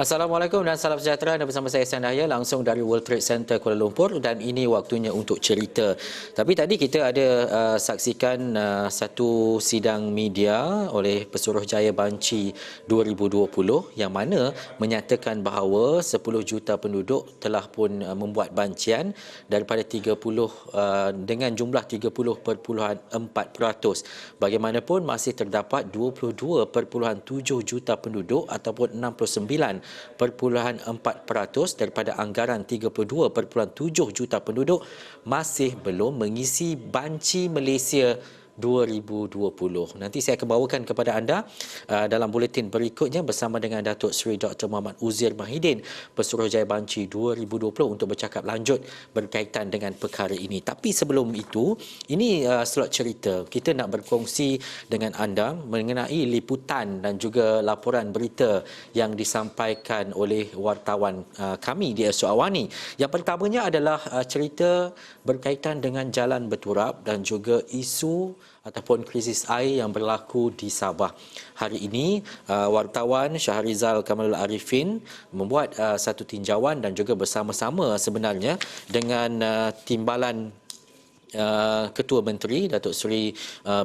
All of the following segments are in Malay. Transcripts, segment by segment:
Assalamualaikum dan salam sejahtera. Anda bersama saya Ihsan Dahlia langsung dari World Trade Center Kuala Lumpur dan ini waktunya untuk cerita. Tapi tadi kita ada saksikan satu sidang media oleh Pesuruhjaya Banci 2020 yang mana menyatakan bahawa 10 juta penduduk telah pun membuat bancian daripada 30 dengan jumlah 30.4%. Bagaimanapun masih terdapat 22.7 juta penduduk ataupun 69.4% daripada anggaran 32.7 juta penduduk masih belum mengisi banci Malaysia 2020. Nanti saya akan bawakan kepada anda dalam buletin berikutnya bersama dengan Datuk Seri Dr. Muhammad Uzair Mahidin, Pesuruhjaya Banci 2020 untuk bercakap lanjut berkaitan dengan perkara ini. Tapi sebelum itu, ini slot cerita. Kita nak berkongsi dengan anda mengenai liputan dan juga laporan berita yang disampaikan oleh wartawan kami di Esok Awani. Yang pertamanya adalah cerita berkaitan dengan Jalan Berturap dan juga isu ataupun krisis air yang berlaku di Sabah. Hari ini, wartawan Syahrizal Kamalul Arifin membuat satu tinjauan dan juga bersama-sama sebenarnya dengan timbalan Ketua Menteri Datuk Seri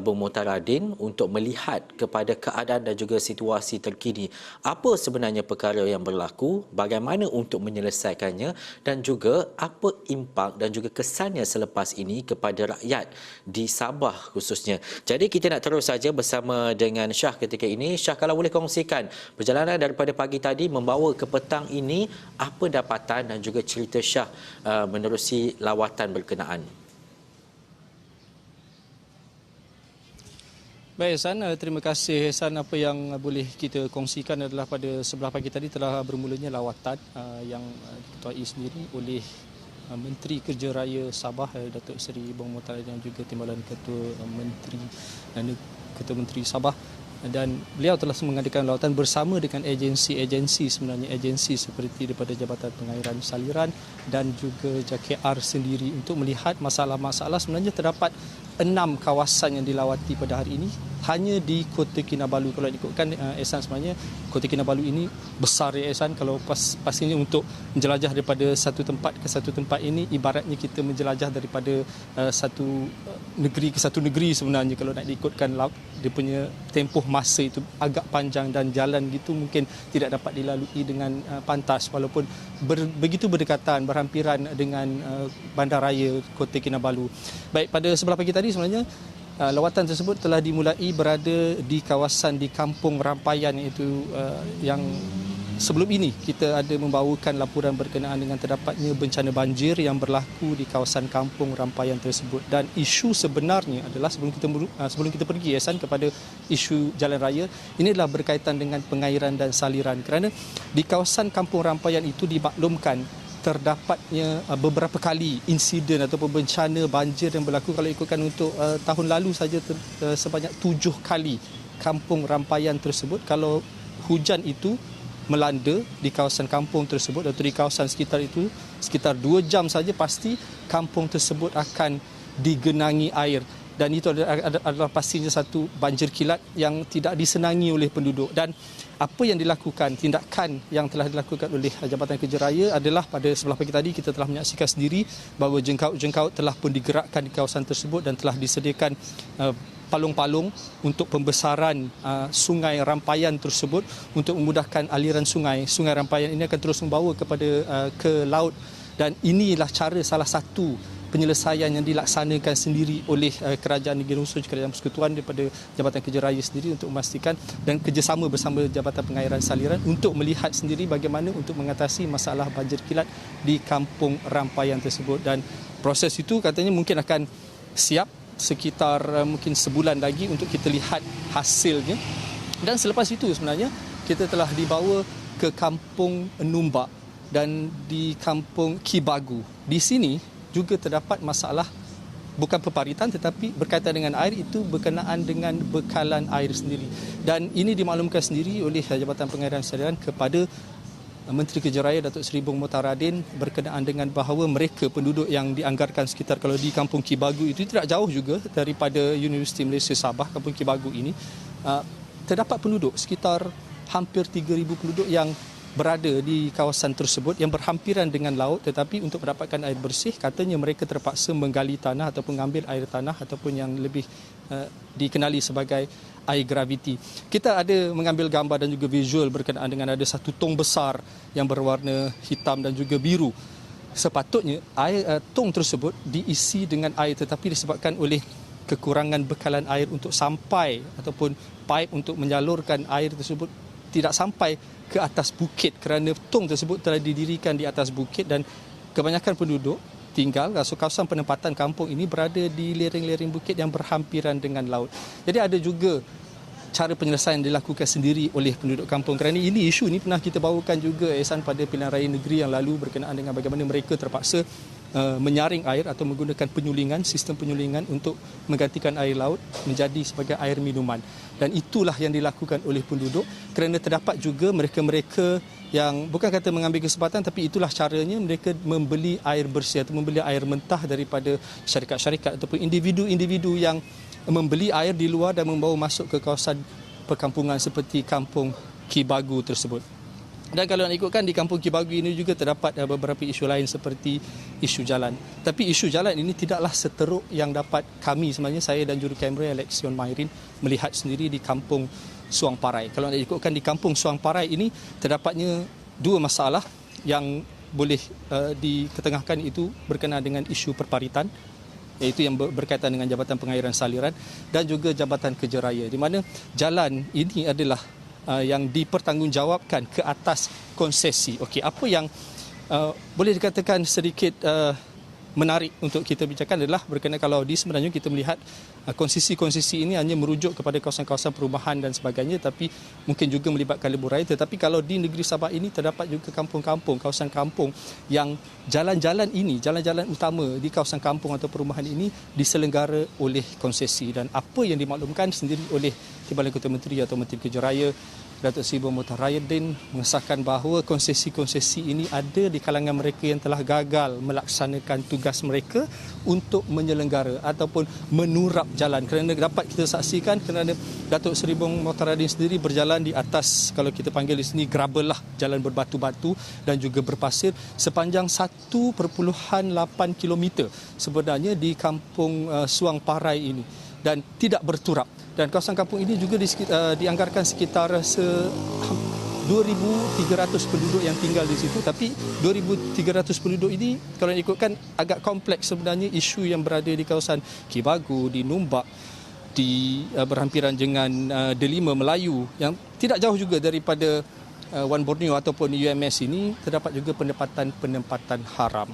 Bung Motaradin untuk melihat kepada keadaan dan juga situasi terkini. Apa sebenarnya perkara yang berlaku, bagaimana untuk menyelesaikannya dan juga apa impak dan juga kesannya selepas ini kepada rakyat di Sabah khususnya. Jadi kita nak terus saja bersama dengan Syah ketika ini. Syah, kalau boleh kongsikan perjalanan daripada pagi tadi membawa ke petang ini, apa dapatan dan juga cerita Syah menerusi lawatan berkenaan. Baik Ehsan, terima kasih Ehsan. Apa yang boleh kita kongsikan adalah pada sebelah pagi tadi telah bermulanya lawatan yang diketuai sendiri oleh Menteri Kerja Raya Sabah Datuk Seri Bung Motaradin dan juga Timbalan Ketua Menteri Sabah, dan beliau telah mengadakan lawatan bersama dengan agensi-agensi, sebenarnya agensi seperti daripada Jabatan Pengairan Saliran dan juga JKR sendiri untuk melihat masalah-masalah. Sebenarnya terdapat 6 kawasan yang dilawati pada hari ini hanya di Kota Kinabalu. Kalau diikutkan Ehsan, sebenarnya Kota Kinabalu ini besar ya Ehsan. Kalau pastinya untuk menjelajah daripada satu tempat ke satu tempat ini ibaratnya kita menjelajah daripada satu negeri ke satu negeri sebenarnya. Kalau nak diikutkan dia punya tempoh masa itu agak panjang dan jalan gitu mungkin tidak dapat dilalui dengan pantas walaupun begitu berdekatan, berhampiran dengan bandaraya Kota Kinabalu. Baik, pada sebelah pagi tadi sebenarnya lawatan tersebut telah dimulai berada di kawasan di Kampung Rampayan, iaitu yang sebelum ini kita ada membawakan laporan berkenaan dengan terdapatnya bencana banjir yang berlaku di kawasan Kampung Rampayan tersebut. Dan isu sebenarnya adalah sebelum kita pergi Ehsan kepada isu jalan raya, ini adalah berkaitan dengan pengairan dan saliran, kerana di kawasan Kampung Rampayan itu dimaklumkan terdapatnya beberapa kali insiden ataupun bencana banjir yang berlaku. Kalau ikutkan untuk tahun lalu saja sebanyak 7 kali Kampung Rampayan tersebut, kalau hujan itu melanda di kawasan kampung tersebut atau di kawasan sekitar itu, sekitar 2 jam saja pasti kampung tersebut akan digenangi air. Dan itu adalah pastinya satu banjir kilat yang tidak disenangi oleh penduduk. Dan apa yang dilakukan, tindakan yang telah dilakukan oleh Jabatan Kerja Raya adalah pada sebelah pagi tadi kita telah menyaksikan sendiri bahawa jengkaut-jengkaut telah pun digerakkan di kawasan tersebut dan telah disediakan palung-palung untuk pembesaran sungai Rampayan tersebut untuk memudahkan aliran sungai. Sungai Rampayan ini akan terus membawa ke laut, dan inilah cara salah satu penyelesaian yang dilaksanakan sendiri oleh Kerajaan Negeri khususnya Kerajaan Persekutuan daripada Jabatan Kerja Raya sendiri untuk memastikan dan kerjasama bersama Jabatan Pengairan Saliran untuk melihat sendiri bagaimana untuk mengatasi masalah banjir kilat di Kampung Rampayan tersebut. Dan proses itu katanya mungkin akan siap sekitar mungkin sebulan lagi untuk kita lihat hasilnya. Dan selepas itu sebenarnya kita telah dibawa ke Kampung Numbak dan di Kampung Kibagu. Di sini juga terdapat masalah bukan peparitan tetapi berkaitan dengan air, itu berkenaan dengan bekalan air sendiri. Dan ini dimaklumkan sendiri oleh Jabatan Pengairan Saliran kepada Menteri Kerja Raya Datuk Seri Bung Motaradin berkenaan dengan bahawa mereka penduduk yang dianggarkan sekitar, kalau di Kampung Kibagu itu tidak jauh juga daripada Universiti Malaysia Sabah, Kampung Kibagu ini terdapat penduduk sekitar hampir 3,000 penduduk yang berada di kawasan tersebut yang berhampiran dengan laut, tetapi untuk mendapatkan air bersih katanya mereka terpaksa menggali tanah ataupun mengambil air tanah ataupun yang lebih dikenali sebagai air graviti. Kita ada mengambil gambar dan juga visual berkenaan dengan ada satu tong besar yang berwarna hitam dan juga biru. Sepatutnya air tong tersebut diisi dengan air, tetapi disebabkan oleh kekurangan bekalan air untuk sampai ataupun pipe untuk menyalurkan air tersebut tidak sampai ke atas bukit kerana tong tersebut telah didirikan di atas bukit dan kebanyakan penduduk tinggal, kawasan penempatan kampung ini berada di lereng-lereng bukit yang berhampiran dengan laut. Jadi ada juga cara penyelesaian dilakukan sendiri oleh penduduk kampung kerana ini isu ini pernah kita bawakan juga Ehsan pada pilihan raya negeri yang lalu berkenaan dengan bagaimana mereka terpaksa menyaring air atau menggunakan penyulingan, sistem penyulingan untuk menggantikan air laut menjadi sebagai air minuman. Dan itulah yang dilakukan oleh penduduk kerana terdapat juga mereka-mereka yang bukan kata mengambil kesempatan, tapi itulah caranya mereka membeli air bersih atau membeli air mentah daripada syarikat-syarikat ataupun individu-individu yang membeli air di luar dan membawa masuk ke kawasan perkampungan seperti kampung Kibagu tersebut. Dan kalau nak ikutkan di kampung Kibagu ini juga terdapat beberapa isu lain seperti isu jalan. Tapi isu jalan ini tidaklah seteruk yang dapat kami sebenarnya, saya dan juru kamera Alexion Mairin melihat sendiri di kampung Suang Parai. Kalau nak ikutkan di kampung Suang Parai ini terdapatnya dua masalah yang boleh diketengahkan, itu berkenaan dengan isu perparitan, iaitu yang berkaitan dengan Jabatan Pengairan Saliran dan juga Jabatan Kerja Raya, di mana jalan ini adalah yang dipertanggungjawabkan ke atas konsesi. Okey, apa yang boleh dikatakan sedikit menarik untuk kita bicarakan adalah berkenaan kalau di sebenarnya kita melihat konsesi-konsesi ini hanya merujuk kepada kawasan-kawasan perumahan dan sebagainya, tapi mungkin juga melibatkan lebuh raya. Tetapi kalau di negeri Sabah ini terdapat juga kampung-kampung, kawasan kampung yang jalan-jalan ini, jalan-jalan utama di kawasan kampung atau perumahan ini diselenggara oleh konsesi. Dan apa yang dimaklumkan sendiri oleh Timbalan Ketua Menteri atau Menteri Kerja Raya Datuk Seri Mokhtar Rayuddin mengesahkan bahawa konsesi-konsesi ini ada di kalangan mereka yang telah gagal melaksanakan tugas mereka untuk menyelenggara ataupun menurap jalan. Kerana dapat kita saksikan kerana Datuk Seri Mokhtar Rayuddin sendiri berjalan di atas, kalau kita panggil di sini gravel lah, jalan berbatu-batu dan juga berpasir sepanjang 1.8 km sebenarnya di kampung Suang Parai ini dan tidak berturap. Dan kawasan kampung ini juga dianggarkan sekitar 2,300 penduduk yang tinggal di situ. Tapi 2,300 penduduk ini kalau ikutkan agak kompleks sebenarnya isu yang berada di kawasan Kibagu, di Numbak, di berhampiran dengan Delima Melayu yang tidak jauh juga daripada Wan Borneo ataupun UMS ini terdapat juga penempatan haram.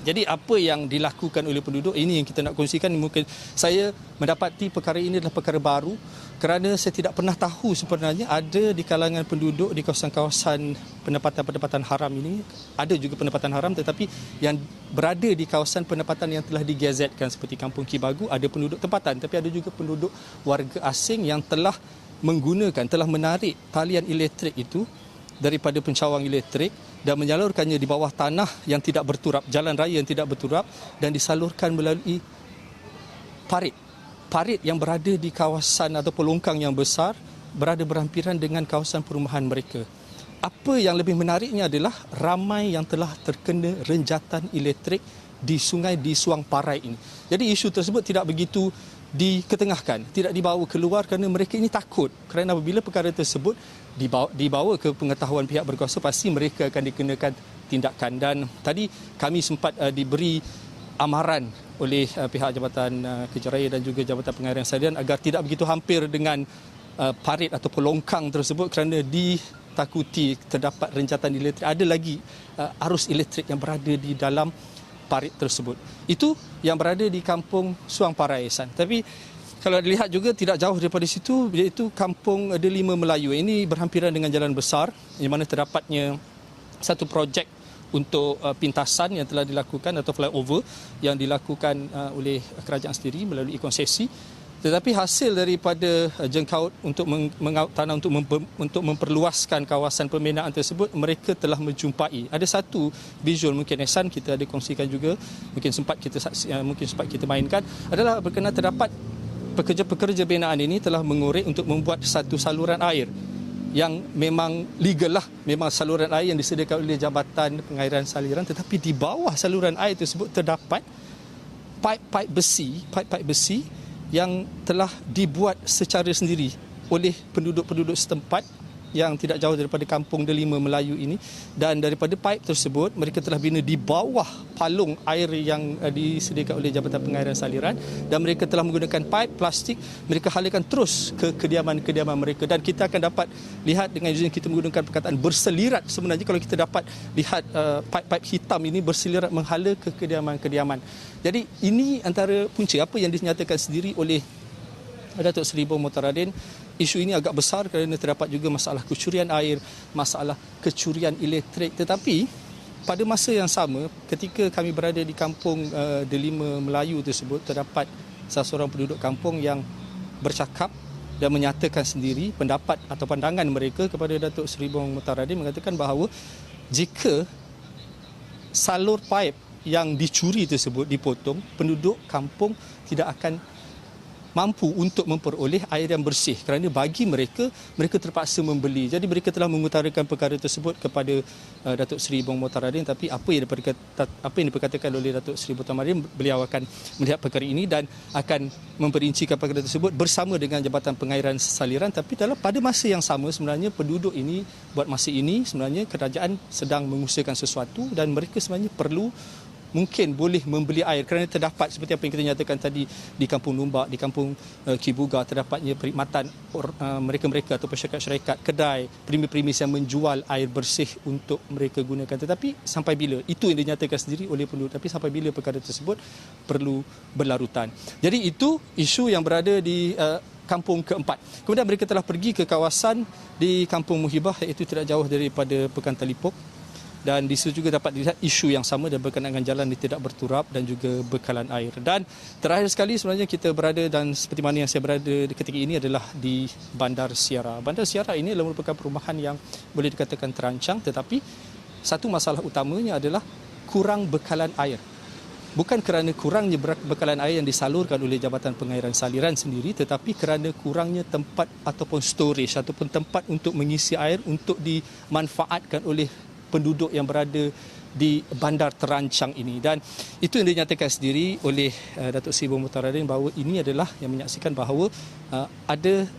Jadi apa yang dilakukan oleh penduduk ini yang kita nak kongsikan. Mungkin saya mendapati perkara ini adalah perkara baru kerana saya tidak pernah tahu sebenarnya ada di kalangan penduduk di kawasan-kawasan penempatan haram ini ada juga penempatan haram, tetapi yang berada di kawasan penempatan yang telah digazetkan seperti kampung Kibagu ada penduduk tempatan, tapi ada juga penduduk warga asing yang telah menarik talian elektrik itu daripada pencawang elektrik dan menyalurkannya di bawah tanah yang tidak berturap, jalan raya yang tidak berturap, dan disalurkan melalui parit yang berada di kawasan ataupun longkang yang besar berada berhampiran dengan kawasan perumahan mereka. Apa yang lebih menariknya adalah ramai yang telah terkena renjatan elektrik di sungai di Suang Parai ini. Jadi isu tersebut tidak begitu diketengahkan, tidak dibawa keluar kerana mereka ini takut, kerana apabila perkara tersebut dibawa ke pengetahuan pihak berkuasa pasti mereka akan dikenakan tindakan. Dan tadi kami sempat diberi amaran oleh pihak Jabatan Kerja Raya dan juga Jabatan Pengairan Saliran agar tidak begitu hampir dengan parit ataupun longkang tersebut kerana ditakuti terdapat renjatan elektrik, ada lagi arus elektrik yang berada di dalam parit tersebut. Itu yang berada di kampung Suang Parai, Ehsan. Tapi kalau dilihat juga tidak jauh daripada situ, iaitu kampung Delima Melayu. Ini berhampiran dengan jalan besar yang mana terdapatnya satu projek untuk pintasan yang telah dilakukan atau flyover yang dilakukan oleh kerajaan sendiri melalui konsesi. Tetapi hasil daripada jengkaut untuk mengaut tanah untuk memperluaskan kawasan pembinaan tersebut, mereka telah menjumpai ada satu visual mungkin Ehsan kita ada kongsikan juga, mungkin sempat kita mainkan, adalah berkenaan terdapat pekerja-pekerja binaan ini telah mengorek untuk membuat satu saluran air yang memang legal lah, memang saluran air yang disediakan oleh Jabatan Pengairan Saliran, tetapi di bawah saluran air tersebut terdapat paip-paip besi yang telah dibuat secara sendiri oleh penduduk-penduduk setempat yang tidak jauh daripada kampung Delima Melayu ini, dan daripada paip tersebut mereka telah bina di bawah palung air yang disediakan oleh Jabatan Pengairan Saliran, dan mereka telah menggunakan paip plastik, mereka halakan terus ke kediaman-kediaman mereka, dan kita akan dapat lihat dengan kita menggunakan perkataan berselirat. Sebenarnya kalau kita dapat lihat paip-paip hitam ini berselirat menghala ke kediaman-kediaman. Jadi ini antara punca apa yang dinyatakan sendiri oleh Datuk Seri Bong Motaradin. Isu ini agak besar kerana terdapat juga masalah kecurian air, masalah kecurian elektrik. Tetapi pada masa yang sama, ketika kami berada di kampung Delima Melayu tersebut, terdapat salah seorang penduduk kampung yang bercakap dan menyatakan sendiri pendapat atau pandangan mereka kepada Datuk Seri Bong Motaradin, mengatakan bahawa jika salur paip yang dicuri tersebut dipotong, penduduk kampung tidak akan mampu untuk memperoleh air yang bersih kerana bagi mereka terpaksa membeli. Jadi mereka telah mengutarakan perkara tersebut kepada Datuk Seri Bong Motaradin, tapi apa yang diperkatakan oleh Datuk Seri Bong Motaradin, beliau akan melihat perkara ini dan akan memperincikan perkara tersebut bersama dengan Jabatan Pengairan Saliran. Tapi pada masa yang sama sebenarnya penduduk ini, buat masa ini sebenarnya kerajaan sedang mengusahakan sesuatu dan mereka sebenarnya perlu mungkin boleh membeli air kerana terdapat seperti apa yang kita nyatakan tadi di Kampung Lumbak, di Kampung Kibuga, terdapatnya perkhidmatan mereka-mereka atau syarikat-syarikat, kedai, premis-premis yang menjual air bersih untuk mereka gunakan. Tetapi sampai bila? Itu yang dinyatakan sendiri oleh penduduk. Tapi sampai bila perkara tersebut perlu berlarutan. Jadi itu isu yang berada di kampung keempat. Kemudian mereka telah pergi ke kawasan di Kampung Muhibah, iaitu tidak jauh daripada Pekan Talipok. Dan di situ juga dapat dilihat isu yang sama dan berkenaan dengan jalan yang tidak berturap dan juga bekalan air. Dan terakhir sekali sebenarnya kita berada, dan seperti mana yang saya berada ketika ini adalah di Bandar Siara. Bandar Siara ini adalah merupakan perumahan yang boleh dikatakan terancang, tetapi satu masalah utamanya adalah kurang bekalan air. Bukan kerana kurangnya bekalan air yang disalurkan oleh Jabatan Pengairan Saliran sendiri, tetapi kerana kurangnya tempat ataupun storage ataupun tempat untuk mengisi air untuk dimanfaatkan oleh penduduk yang berada di bandar terancang ini. Dan itu yang dinyatakan sendiri oleh Datuk Seri Bong Motaradin, bahawa ini adalah yang menyaksikan bahawa ada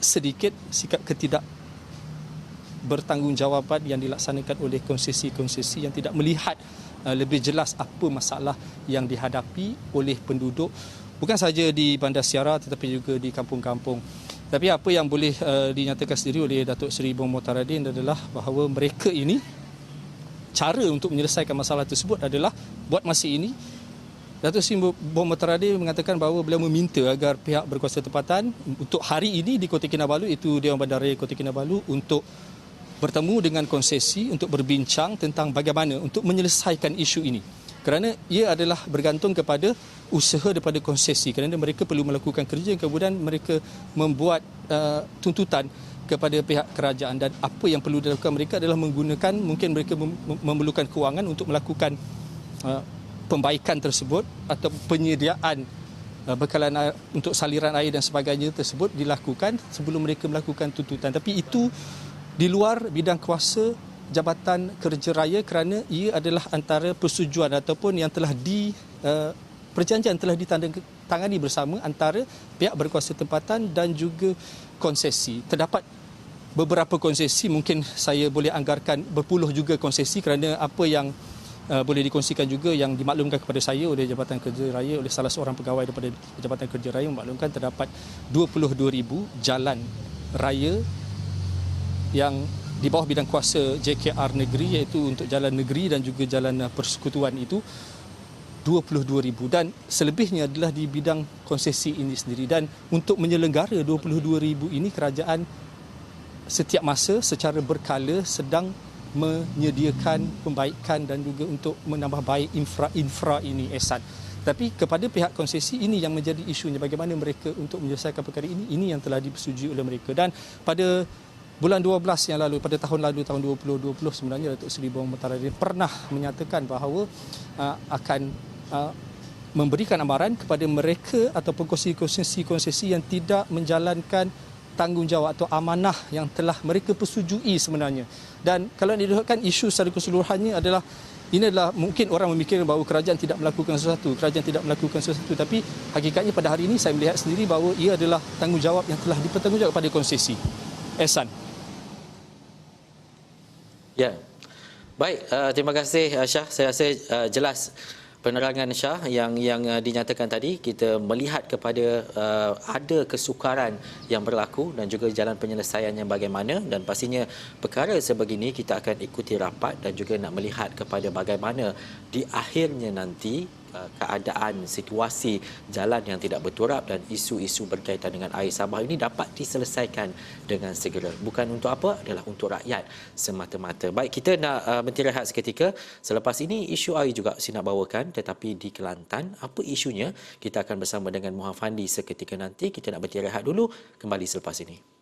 sedikit sikap ketidak bertanggungjawab yang dilaksanakan oleh konsesi-konsesi yang tidak melihat lebih jelas apa masalah yang dihadapi oleh penduduk, bukan saja di Bandar Siara tetapi juga di kampung-kampung. Tapi apa yang boleh dinyatakan sendiri oleh Datuk Seri Bong Motaradin adalah bahawa mereka ini, cara untuk menyelesaikan masalah tersebut adalah buat masa ini Datuk Seri Bong Motaradin mengatakan bahawa beliau meminta agar pihak berkuasa tempatan untuk hari ini di Kota Kinabalu, itu Dewan Bandaraya Kota Kinabalu, untuk bertemu dengan konsesi untuk berbincang tentang bagaimana untuk menyelesaikan isu ini. Kerana ia adalah bergantung kepada usaha daripada konsesi, kerana mereka perlu melakukan kerja, kemudian mereka membuat tuntutan kepada pihak kerajaan, dan apa yang perlu dilakukan mereka adalah menggunakan, mungkin mereka memerlukan kewangan untuk melakukan pembaikan tersebut atau penyediaan bekalan air untuk saliran air dan sebagainya tersebut dilakukan sebelum mereka melakukan tuntutan. Tapi itu di luar bidang kuasa Jabatan Kerja Raya, kerana ia adalah antara persetujuan ataupun yang telah perjanjian telah ditandatangani bersama antara pihak berkuasa tempatan dan juga konsesi. Terdapat beberapa konsesi, mungkin saya boleh anggarkan berpuluh juga konsesi, kerana apa yang boleh dikongsikan juga yang dimaklumkan kepada saya oleh Jabatan Kerja Raya, oleh salah seorang pegawai daripada Jabatan Kerja Raya, memaklumkan terdapat 22,000 jalan raya yang di bawah bidang kuasa JKR negeri, iaitu untuk jalan negeri dan juga jalan persekutuan itu 22,000, dan selebihnya adalah di bidang konsesi ini sendiri. Dan untuk menyelenggara 22,000 ini, kerajaan setiap masa secara berkala sedang menyediakan pembaikan dan juga untuk menambah baik infra ini, Ehsan. Tapi kepada pihak konsesi, ini yang menjadi isunya, bagaimana mereka untuk menyelesaikan perkara ini yang telah disetujui oleh mereka. Dan pada bulan 12 yang lalu, pada tahun lalu, tahun 2020 sebenarnya, Datuk Seri Bong Motaradin pernah menyatakan bahawa akan memberikan amaran kepada mereka ataupun konsesi-konsesi yang tidak menjalankan tanggungjawab atau amanah yang telah mereka persetujui sebenarnya. Dan kalau dilihatkan isu secara keseluruhannya adalah ini adalah mungkin orang memikirkan bahawa kerajaan tidak melakukan sesuatu, tapi hakikatnya pada hari ini saya melihat sendiri bahawa ia adalah tanggungjawab yang telah dipertanggungjawabkan pada konsesi. Ehsan. Ya. Baik, terima kasih Syah. Saya rasa jelas penerangan Syah yang dinyatakan tadi. Kita melihat kepada ada kesukaran yang berlaku dan juga jalan penyelesaiannya bagaimana, dan pastinya perkara sebegini kita akan ikuti rapat dan juga nak melihat kepada bagaimana di akhirnya nanti keadaan situasi jalan yang tidak berturap dan isu-isu berkaitan dengan air Sabah ini dapat diselesaikan dengan segera. Bukan untuk apa, adalah untuk rakyat semata-mata. Baik, kita nak beristirahat seketika. Selepas ini isu air juga saya nak bawakan, tetapi di Kelantan. Apa isunya? Kita akan bersama dengan Muhammad Fandi seketika nanti. Kita nak beristirahat dulu, kembali selepas ini.